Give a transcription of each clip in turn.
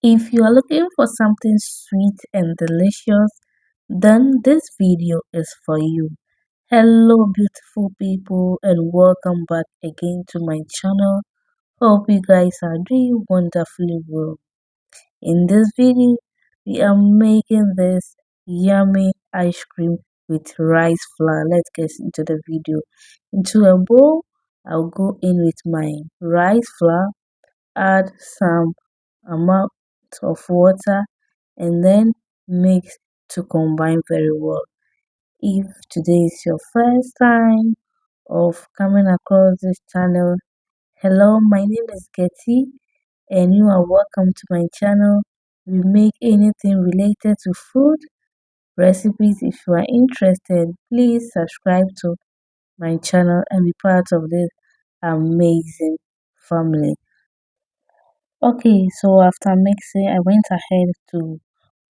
If you are looking for something sweet and delicious, then this video is for you. Hello beautiful people and welcome back again to my channel. Hope you guys are doing wonderfully well. In this video, we are making this yummy ice cream with rice flour. Let's get into the video. Into a bowl, I'll go in with my rice flour, add some amount of water and then mix to combine very well. If today is your first time of coming across this channel, hello, my name is Getty and you are welcome to my channel. We make anything related to food, recipes. If you are interested, please subscribe to my channel and be part of this amazing family. Okay, so after mixing, I went ahead to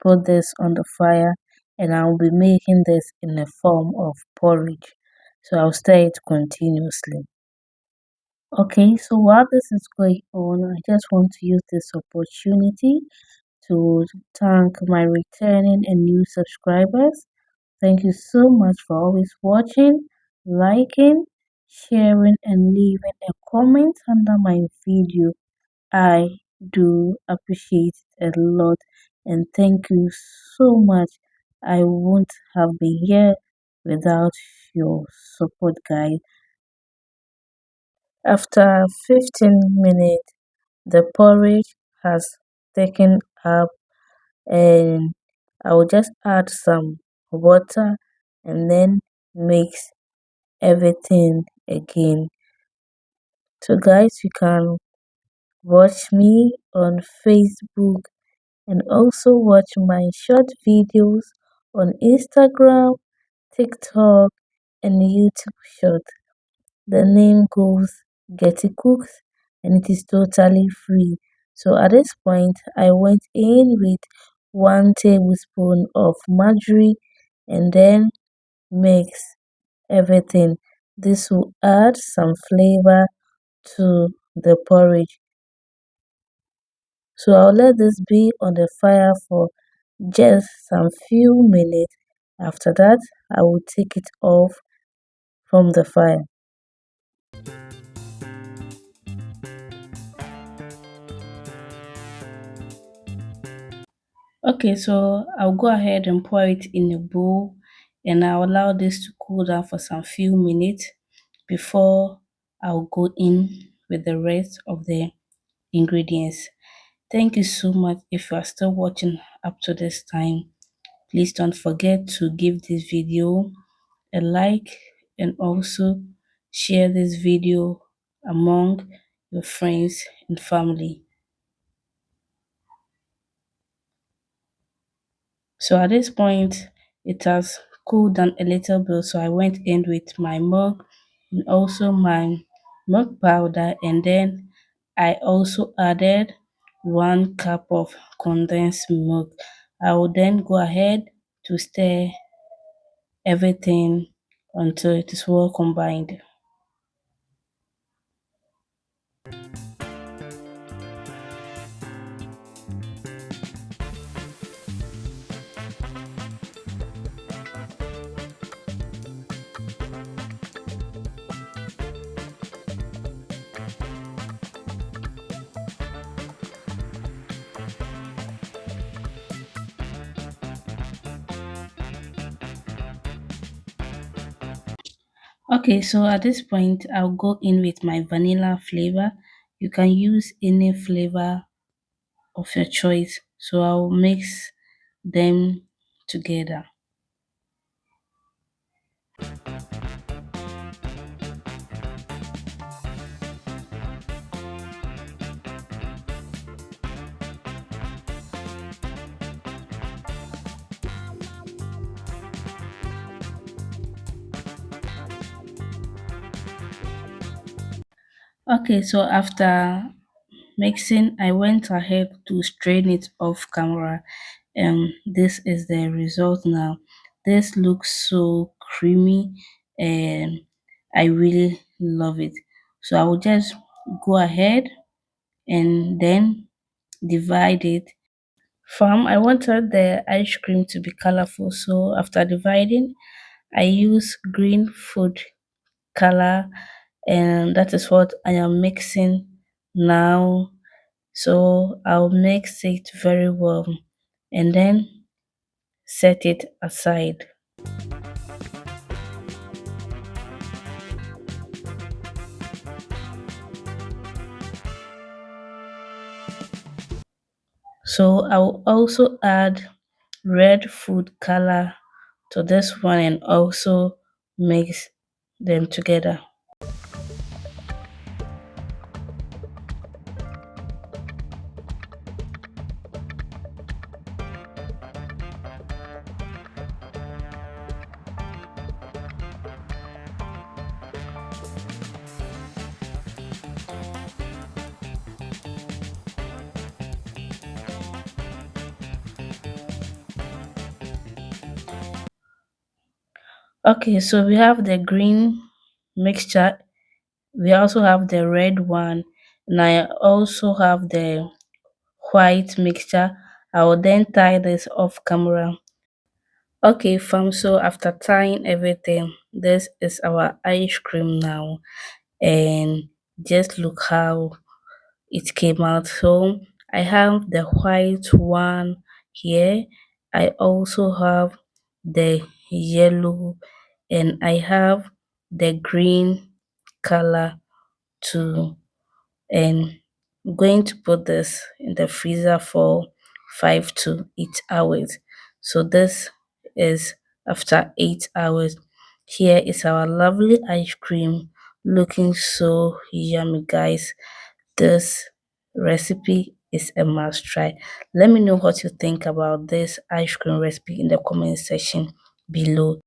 put this on the fire and I'll be making this in the form of porridge. So I'll stir it continuously. Okay, so while this is going on, I just want to use this opportunity to thank my returning and new subscribers. Thank you so much for always watching, liking, sharing, and leaving a comment under my video. I do appreciate it a lot and thank you so much. I wouldn't have been here without your support, guys. After 15 minutes, the porridge has taken up and I will just add some water and then mix everything again. So guys, you can watch me on Facebook and also watch my short videos on Instagram, TikTok, and YouTube short. The name goes Getty Cooks and it is totally free. So at this point, I went in with 1 tablespoon of margarine and then mix everything. This will add some flavor to the porridge. So I'll let this be on the fire for just some few minutes. After that, I will take it off from the fire. Okay, so I'll go ahead and pour it in a bowl and I'll allow this to cool down for some few minutes before I'll go in with the rest of the ingredients. Thank you so much. If you are still watching up to this time, please don't forget to give this video a like and also share this video among your friends and family. So at this point, it has cooled down a little bit. So I went in with my milk and also my milk powder, and then I also added 1 cup of condensed milk. I will then go ahead to stir everything until it is well combined. Okay, so at this point, I'll go in with my vanilla flavor. You can use any flavor of your choice. So I'll mix them together. Okay, so after mixing, I went ahead to strain it off camera and this is the result now. This looks so creamy and I really love it. So I will just go ahead and then divide it I wanted the ice cream to be colorful, so after dividing, I use green food color, and that is what I am mixing now. So I'll mix it very well and then set it aside. So I'll also add red food color to this one and also mix them together. Okay, so we have the green mixture, we also have the red one, and I also have the white mixture. I will then tie this off camera. Okay, fam, so after tying everything, this is our ice cream now, and just look how it came out. So I have the white one here, I also have the yellow, and I have the green color too. And I'm going to put this in the freezer for 5 to 8 hours. So this is after 8 hours. Here is our lovely ice cream, looking so yummy, guys. This recipe is a must try. Let me know what you think about this ice cream recipe in the comment section below.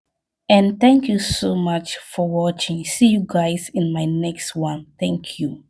And thank you so much for watching. See you guys in my next one. Thank you.